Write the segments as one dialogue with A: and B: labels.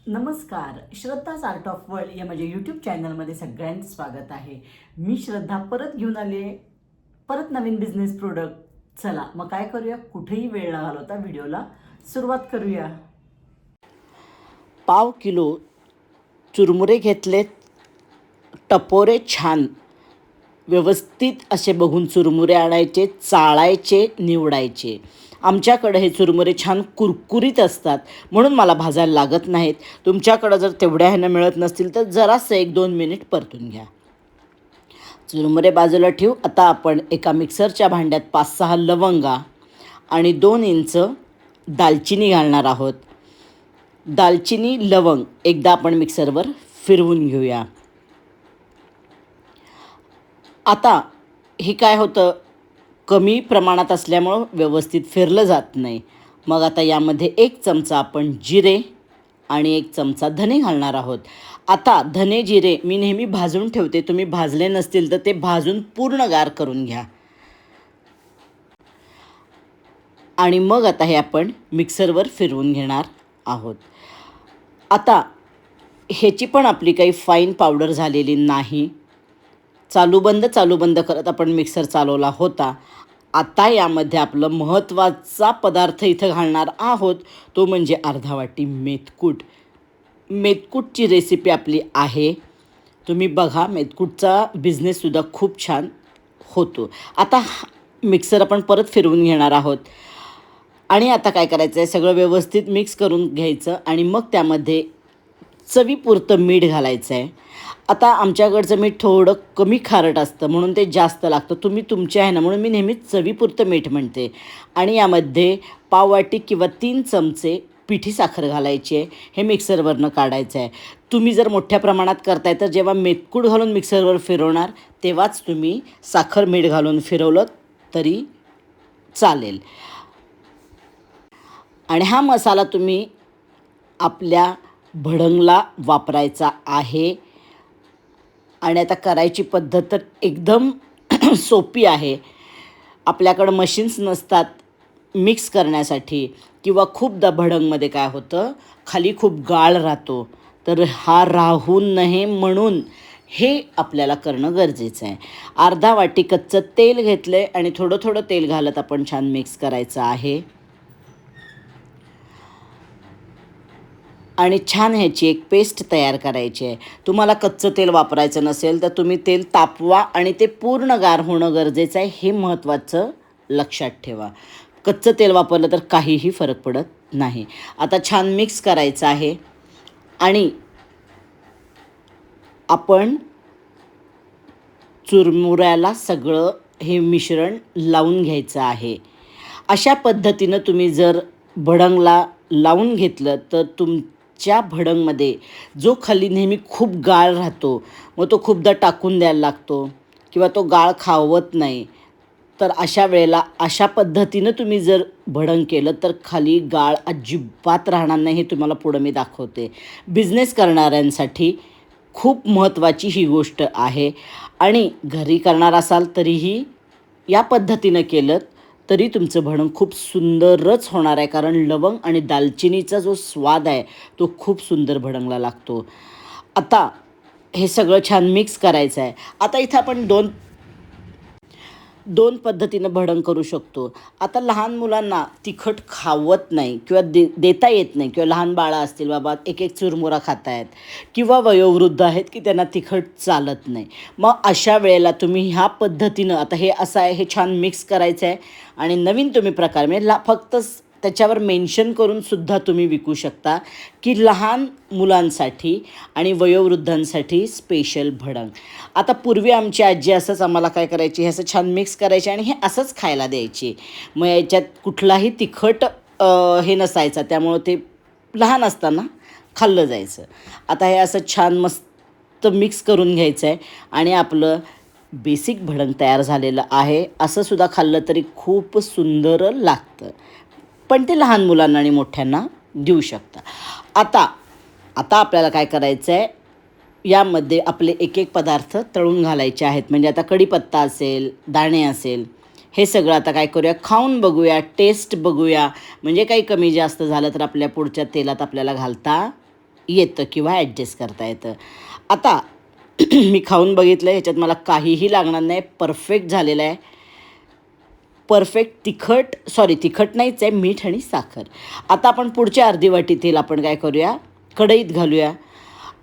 A: नमस्कार, श्रद्धाच art of world या माझ्या यूट्यूब चॅनलमध्ये सगळ्यांचं स्वागत आहे. मी श्रद्धा परत घेऊन आले, परत नवीन बिझनेस प्रोडक्ट. चला मग काय करूया, कुठेही वेळ न घालवता व्हिडिओला सुरुवात करूया.
B: पाव किलो चुरमुरे घेतलेत, टपोरे छान व्यवस्थित असे बघून चुरमुरे आणायचे, चाळायचे, निवडायचे. आमच्याकडे हे चुरमुरे छान कुरकुरीत असतात म्हणून मला भाजायला लागत नाहीत. तुमच्याकडं जर तेवढ्या ह्यानं मिळत नसतील तर जरासं 1-2 मिनिट परतून घ्या. चुरमुरे बाजूला ठेवू. आता आपण एका मिक्सरच्या भांड्यात 5-6 लवंगा आणि 2 इंच दालचिनी घालणार आहोत. दालचिनी लवंग एकदा आपण मिक्सरवर फिरवून घेऊया. आता हे काय होतं, कमी प्रमाणात असल्यामुळं व्यवस्थित फिरलं जात नाही. मग आता यामध्ये 1 चमचा आपण जिरे आणि 1 चमचा धने घालणार आहोत. आता धने जिरे मी नेहमी भाजून ठेवते. तुम्ही भाजले नसतील तर ते भाजून पूर्ण गार करून घ्या. आणि मग आता हे आपण मिक्सरवर फिरवून घेणार आहोत. आता ह्याची पण आपली काही फाईन पावडर झालेली नाही. चालू बंद करत आपण मिक्सर चालवला होता. आता यामध्ये आपलं महत्त्वाचा पदार्थ इथं घालणार आहोत, तो म्हणजे अर्धा वाटी मेथकूट. मेथकूटची रेसिपी आपली आहे, तुम्ही बघा. मेथकूटचा बिझनेससुद्धा खूप छान होतो. आता मिक्सर आपण परत फिरवून घेणार आहोत. आणि आता काय करायचं आहे, सगळं व्यवस्थित मिक्स करून घ्यायचं आणि मग त्यामध्ये चवीपुरतं मीठ घालायचं आहे. आता आमच्याकडचं मीठ थोडं कमी खारट असतं म्हणून ते जास्त लागतं. तुम्ही तुमच्या आहे ना, म्हणून मी नेहमीच चवीपुरतं मीठ म्हणते. आणि यामध्ये पाववाटी किंवा 3 चमचे पिठी साखर घालायची आहे. हे मिक्सरवरनं काढायचं आहे. तुम्ही जर मोठ्या प्रमाणात करताय तर जेव्हा मेथकूट घालून मिक्सरवर फिरवणार तेव्हाच तुम्ही साखर मीठ घालून फिरवलं तरी चालेल. आणि हा मसाला तुम्ही आपल्या भडंगला वापरायचा आहे. आणि आता करायची पद्धत तर एकदम सोपी आहे. आपल्याकडं मशीन्स नसतात मिक्स करण्यासाठी, किंवा खूपदा भडंगमध्ये काय होतं, खाली खूप गाळ राहतो. तर हा राहू नये म्हणून हे आपल्याला करणं गरजेचं आहे. अर्धा वाटी कच्चं तेल घेतलं आहे आणि थोडं थोडं तेल घालत आपण छान मिक्स करायचं आहे. आणि छान ह्याची एक पेस्ट तयार करायची आहे. तुम्हाला कच्चं तेल वापरायचं नसेल तर तुम्ही तेल तापवा आणि ते पूर्ण गार होणं गरजेचं आहे. हे महत्त्वाचं लक्षात ठेवा. कच्चं तेल वापरलं तर काहीही फरक पडत नाही. आता छान मिक्स करायचं आहे आणि आपण चुरमुऱ्याला सगळं हे मिश्रण लावून घ्यायचं आहे. अशा पद्धतीनं तुम्ही जर भडंगला लावून घेतलं तर तुमच्या भडंगमध्ये जो खाली नेहमी खूप गाळ राहतो, मग तो खूपदा टाकून द्यायला लागतो किंवा तो गाळ खावत नाही. तर अशा वेळेला अशा पद्धतीनं तुम्ही जर भडंग केलं तर खाली गाळ अजिबात राहणार नाही. हे तुम्हाला पुढं मी दाखवते. बिझनेस करणाऱ्यांसाठी खूप महत्त्वाची ही गोष्ट आहे. आणि घरी करणार असाल तरीही या पद्धतीनं केलं तरी तुमचं भडंग खूप सुंदरच होणार आहे. कारण लवंग आणि दालचिनीचा जो स्वाद आहे तो खूप सुंदर भडंगला लागतो. आता हे सगळं छान मिक्स करायचं आहे. आता इथं आपण दोन पद्धतीनं भडंग करू शकतो. आता लहान मुलांना तिखट खावत नाही किंवा देता येत नाही, किंवा लहान बाळं असतील, बाबा एक एक चुरमुरा खाता आहेत, किंवा वयोवृद्ध आहेत की त्यांना तिखट चालत नाही. मग अशा वेळेला तुम्ही ह्या पद्धतीनं, आता हे असं आहे, हे छान मिक्स करायचं आहे. आणि नवीन तुम्ही प्रकार म्हणजे फक्त त्याच्यावर मेन्शन करून सुद्धा तुम्ही विकू शकता की लहान मुलांसाठी आणि वयोवृद्धांसाठी स्पेशल भडंग. आता पूर्वी आमची आजी असंच आम्हाला काय करायची, हे असं छान मिक्स करायचे आणि हे असंच खायला द्यायची. मग याच्यात कुठलाही तिखट हे नसायचा, त्यामुळं ते लहान असताना खाल्लं जायचं. आता हे असं छान मस्त मिक्स करून घ्यायचं आहे आणि आपलं बेसिक भडंग तयार झालेलं आहे. असं सुद्धा खाल्लं तरी खूप सुंदर लागतं, पण ते लहान मुलांना आणि मोठ्यांना देऊ शकता. आता आपल्याला काय करायचं आहे, यामध्ये आपले एक एक पदार्थ तळून घालायचे आहेत. म्हणजे आता कढीपत्ता असेल, दाणे असेल, हे सगळं आता काय करूया, खाऊन बघूया, टेस्ट बघूया. म्हणजे काही कमी जास्त झालं तर आपल्या पुढच्या तेलात आपल्याला घालता येतं किंवा ॲडजस्ट करता येतं. आता मी खाऊन बघितलं, ह्याच्यात मला काहीही लागणार नाही, परफेक्ट झालेलं आहे. परफेक्ट तिखट नाहीच आहे, मीठ आणि साखर. आता आपण पुढची अर्धी वाटी तेल आपण काय करूया, कढईत घालूया.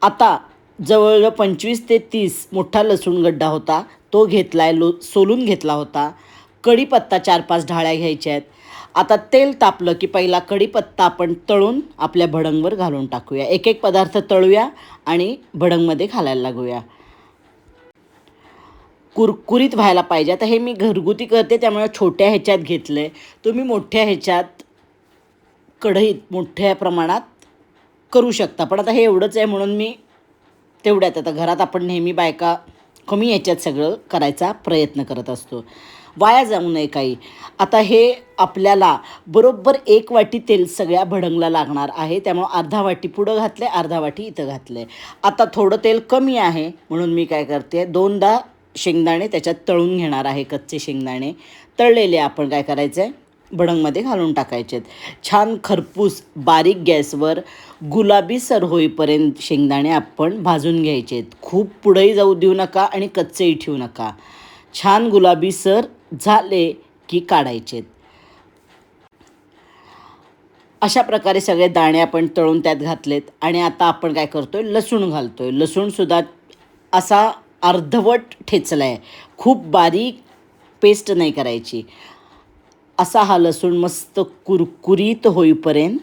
B: आता जवळजवळ 25 ते 30 मोठा लसूण गड्डा होता, तो घेतला आहे, सोलून घेतला होता. कढीपत्ता 4-5 ढाळ्या घ्यायच्या आहेत. आता तेल तापलं की पहिला कढीपत्ता आपण तळून आपल्या भडंगवर घालून टाकूया. एक एक पदार्थ तळूया आणि भडंगमध्ये घालायला लागूया. कुरकुरीत व्हायला पाहिजे. आता हे मी घरगुती करते त्यामुळे छोट्या ह्याच्यात घेतलं आहे. तुम्ही मोठ्या ह्याच्यात कढईत मोठ्या प्रमाणात करू शकता, पण आता हे एवढंच आहे म्हणून मी तेवढ्यात. आता घरात आपण नेहमी बायका कमी ह्याच्यात सगळं करायचा प्रयत्न करत असतो, वाया जाऊ नये काही. आता हे आपल्याला बरोबर 1 वाटी तेल सगळ्या भडंगला लागणार आहे, त्यामुळं अर्धा वाटी पुढं घातलं आहे, अर्धा वाटी इथं घातलं आहे. आता थोडं तेल कमी आहे म्हणून मी काय करते, 2दा शेंगदाणे त्याच्यात तळून घेणार आहे. कच्चे शेंगदाणे तळलेले आपण काय करायचं आहे, भडंगमध्ये घालून टाकायचे आहेत. छान खरपूस बारीक गॅसवर गुलाबीसर होईपर्यंत शेंगदाणे आपण भाजून घ्यायचे आहेत. खूप पुढेही जाऊ देऊ नका आणि कच्चेही ठेवू नका. छान गुलाबीसर झाले की काढायचे आहेत. अशा प्रकारे सगळे दाणे आपण तळून त्यात घातलेत. आणि आता आपण काय करतो आहे, लसूण घालतो आहे. लसूणसुद्धा असा अर्धवट ठेचला आहे, खूप बारीक पेस्ट नाही करायची. असा हा लसूण मस्त कुरकुरीत होईपर्यंत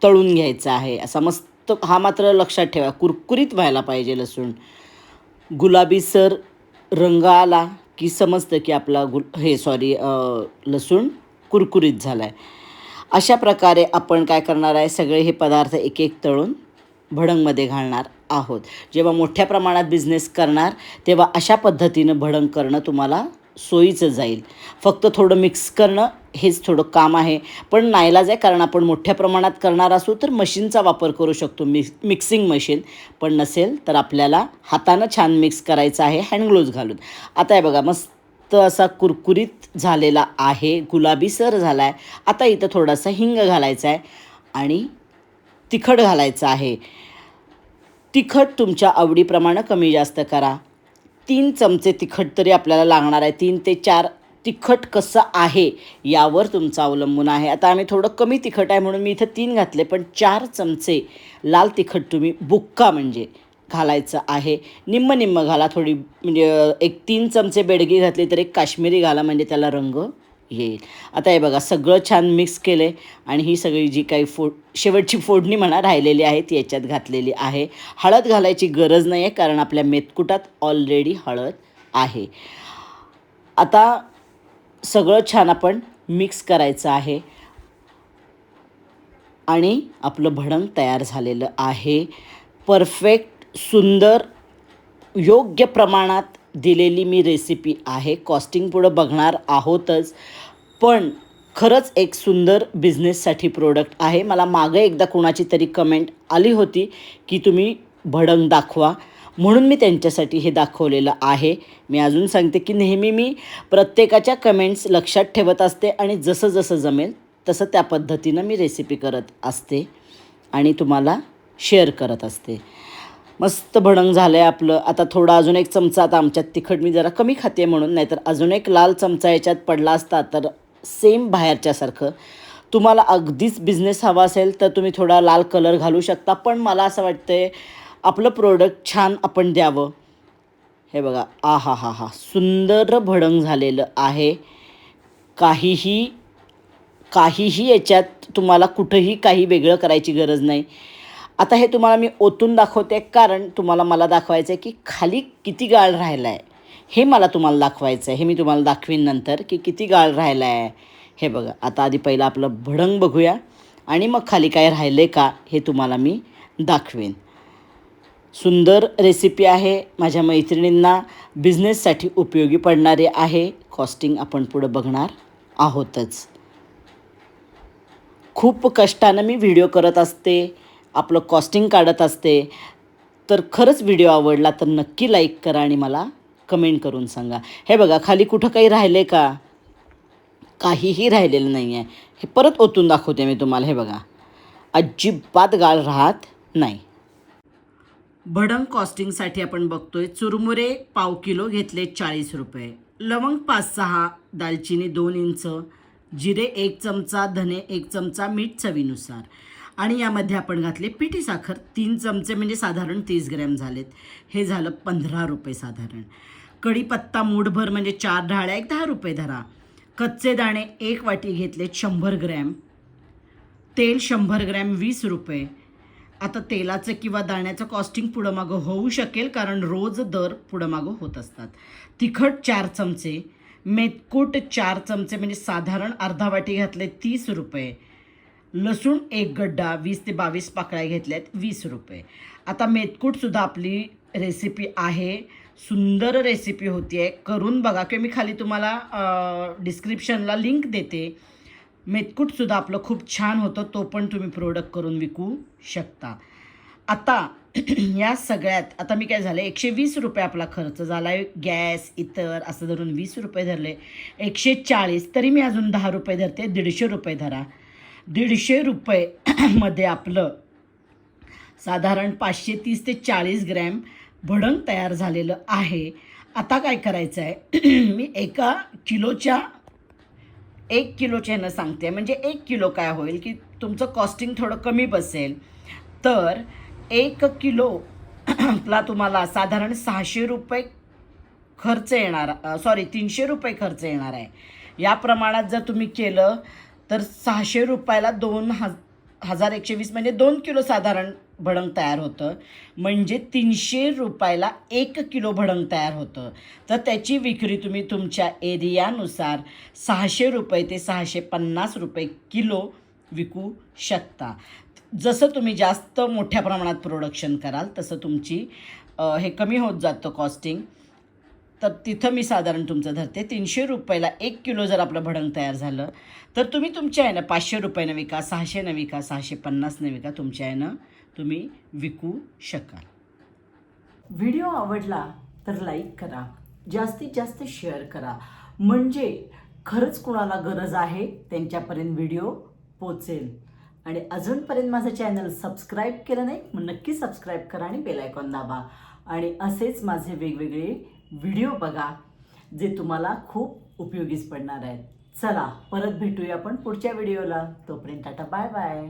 B: तळून घ्यायचा आहे. असा मस्त, हा मात्र लक्षात ठेवा, कुरकुरीत व्हायला पाहिजे लसूण. गुलाबीसर रंग आला की समजतं की आपला लसूण कुरकुरीत झाला आहे. अशा प्रकारे आपण काय करणार आहे, सगळे हे पदार्थ एक एक तळून भडंगमध्ये घालणार आहोत. जेव्हा मोठ्या प्रमाणात बिझनेस करणार तेव्हा अशा पद्धतीनं भडंग करणं तुम्हाला सोयीचं जाईल. फक्त थोडं मिक्स करणं हेच थोडं काम आहे, पण नाईलाज आहे, कारण आपण मोठ्या प्रमाणात करणार असू तर मशीनचा वापर करू शकतो, मिक्सिंग मशीन. पण नसेल तर आपल्याला हातानं छान मिक्स करायचं आहे, हँडग्लोव्ज घालून. आता हे बघा, मस्त असा कुरकुरीत झालेला आहे, गुलाबीसर झाला आहे. आता इथं थोडासा हिंग घालायचा आहे आणि तिखट घालायचं आहे. तिखट तुमच्या आवडीप्रमाणे कमी जास्त करा. 3 चमचे तिखट तरी आपल्याला लागणार आहे. 3 ते 4 तिखट कसं आहे यावर तुमचं अवलंबून आहे. आता आम्ही थोडं कमी तिखट आहे म्हणून मी इथं 3 घातले, पण 4 चमचे लाल तिखट तुम्ही बुक्का म्हणजे घालायचं आहे. निम्म निम्म घाला, थोडी म्हणजे एक 3 चमचे बेडगी घातली तर एक काश्मीरी घाला, म्हणजे त्याला रंग येईल. आता हे बघा, सगळं छान मिक्स केलं आहे आणि ही सगळी जी काही शेवटची फोडणी म्हणा राहिलेली आहे ती याच्यात घातलेली आहे. हळद घालायची गरज नाही आहे, कारण आपल्या मेथकुटात ऑलरेडी हळद आहे. आता सगळं छान आपण मिक्स करायचं आहे आणि आपलं भडंग तयार झालेलं आहे. परफेक्ट, सुंदर, योग्य प्रमाणात दिलेली मी रेसिपी आहे. कॉस्टिंग पुढं बघणार आहोतच, पण खरंच एक सुंदर बिझनेससाठी प्रोडक्ट आहे. मला मागं एकदा कोणाची तरी कमेंट आली होती की तुम्ही भडंग दाखवा, म्हणून मी त्यांच्यासाठी हे दाखवलेलं आहे. मी अजून सांगते की नेहमी मी प्रत्येकाच्या कमेंट्स लक्षात ठेवत असते आणि जसं जसं जमेल तसं त्या पद्धतीनं मी रेसिपी करत असते आणि तुम्हाला शेअर करत असते. मस्त भडंग झालं आहे आपलं. आता थोडा अजून 1 चमचा, आता आमच्यात तिखट मी जरा कमी खाते म्हणून, नाहीतर अजून 1 लाल चमचा याच्यात पडला असता तर सेम बाहेरच्यासारखं. तुम्हाला अगदीच बिझनेस हवा असेल तर तुम्ही थोडा लाल कलर घालू शकता, पण मला असं वाटतं आहे आपलं प्रोडक्ट छान आपण द्यावं. हे बघा, हा हा हा, सुंदर भडंग झालेलं आहे. काहीही याच्यात तुम्हाला कुठंही काही वेगळं करायची गरज नाही. आता हे तुम्हाला मी ओतून दाखवते, कारण मला दाखवायचं आहे की खाली किती गाळ राहिला आहे, हे मला तुम्हाला दाखवायचं आहे. हे मी तुम्हाला दाखवीन नंतर की किती गाळ राहिला आहे. हे बघा, आता आधी पहिलं आपलं भडंग बघूया आणि मग खाली काय राहिले का हे तुम्हाला मी दाखवेन. सुंदर रेसिपी आहे, माझ्या मैत्रिणींना बिझनेससाठी उपयोगी पडणारे आहे. कॉस्टिंग आपण पुढं बघणार आहोतच. खूप कष्टानं मी व्हिडिओ करत असते, आपलं कॉस्टिंग काढत असते. तर खरंच व्हिडिओ आवडला तर नक्की लाईक करा आणि मला कमेंट करून सांगा. हे बघा, खाली कुठं काही राहिले का, काहीही राहिलेलं नाही आहे. हे परत ओतून दाखवते मी तुम्हाला. हे बघा, अजिबात गाळ राहत नाही. भडंग कॉस्टिंगसाठी आपण बघतोय चुरमुरे पाव किलो घेतले 40 रुपये, लवंग 5-6, दालचिनी 2 इंच, जिरे 1 चमचा, धने 1 चमचा, मीठ चवीनुसार. आणि यामध्ये आपण घातले पिठी साखर 3 चमचे म्हणजे साधारण 30 ग्रॅम झालेत. हे झालं 15 रुपये साधारण. कढीपत्ता मूठभर म्हणजे 4 ढाळ्या 10 रुपये धरा. कच्चे दाणे 1 वाटी घेतलेत 100 ग्रॅम. तेल 100 ग्रॅम 20 रुपये. आता तेलाचं किंवा दाण्याचं कॉस्टिंग पुढं मागं होऊ शकेल कारण रोज दर पुढं मागं होत असतात. तिखट 4 चमचे, मेथकूट 4 चमचे म्हणजे साधारण अर्धा वाटी घातले 30 रुपये. लसूण 1 गड्डा 20 ते 22 पाकळ्या घेतल्यात 20 रुपये. आता मेथकूटसुद्धा आपली रेसिपी आहे, सुंदर रेसिपी होती आहे, करून बघा किंवा मी खाली तुम्हाला डिस्क्रिप्शनला लिंक देते. मेथकूटसुद्धा आपलं खूप छान होतं, तो पण तुम्ही प्रोडक्ट करून विकू शकता. आता या सगळ्यात आता मी काय झालं 120 रुपये आपला खर्च झाला आहे. गॅस इतर असं धरून 20 रुपये धरले, 140. तरी मी अजून 10 रुपये धरते, 150 रुपये धरा. 150 रुपये मध्ये आपलं साधारण 530 ते 40 ग्रॅम भडंग तयार झालेलं आहे. आता काय करायचं आहे मी 1 किलोच्या ह्यानं सांगते, म्हणजे 1 किलो काय होईल की तुमचं कॉस्टिंग थोडं कमी बसेल. तर 1 किलोला तुम्हाला साधारण 600 रुपये खर्च येणार, 300 रुपये खर्च येणार आहे. या प्रमाणात जर तुम्ही केलं तर 600 रुपयाला 2120 म्हणजे 2 किलो साधारण भडंग तयार होतं. म्हणजे 300 रुपयाला 1 किलो भडंग तयार होतं. तर त्याची विक्री तुम्ही तुमच्या एरियानुसार 600 रुपये ते 650 रुपये किलो विकू शकता. जसं तुम्ही जास्त मोठ्या प्रमाणात प्रोडक्शन कराल तसं तुमची हे कमी होत जातं कॉस्टिंग. तर तिथं मी साधारण तुमचं धरते 300 रुपयाला 1 किलो जर आपलं भडंग तयार झालं तर तुम्ही तुमच्या यानं 500 रुपयानं विका, 600नं विका, 650नं विका, तुमच्या यानं तुम्ही विकू शकाल.
A: व्हिडिओ आवडला तर लाईक करा, जास्तीत जास्त शेअर करा, म्हणजे खरंच कुणाला गरज आहे त्यांच्यापर्यंत व्हिडिओ पोचेल. आणि अजूनपर्यंत माझं चॅनल सबस्क्राईब केलं नाही मग नक्की सबस्क्राईब करा आणि बेल आयकॉन दाबा. आणि असेच माझे वेगवेगळे व्हिडिओ बघा जे तुम्हाला खूप उपयोगीच पडणार आहेत. चला परत भेटूया आपण पुढच्या व्हिडिओला. तोपर्यंत टाटा, बाय बाय.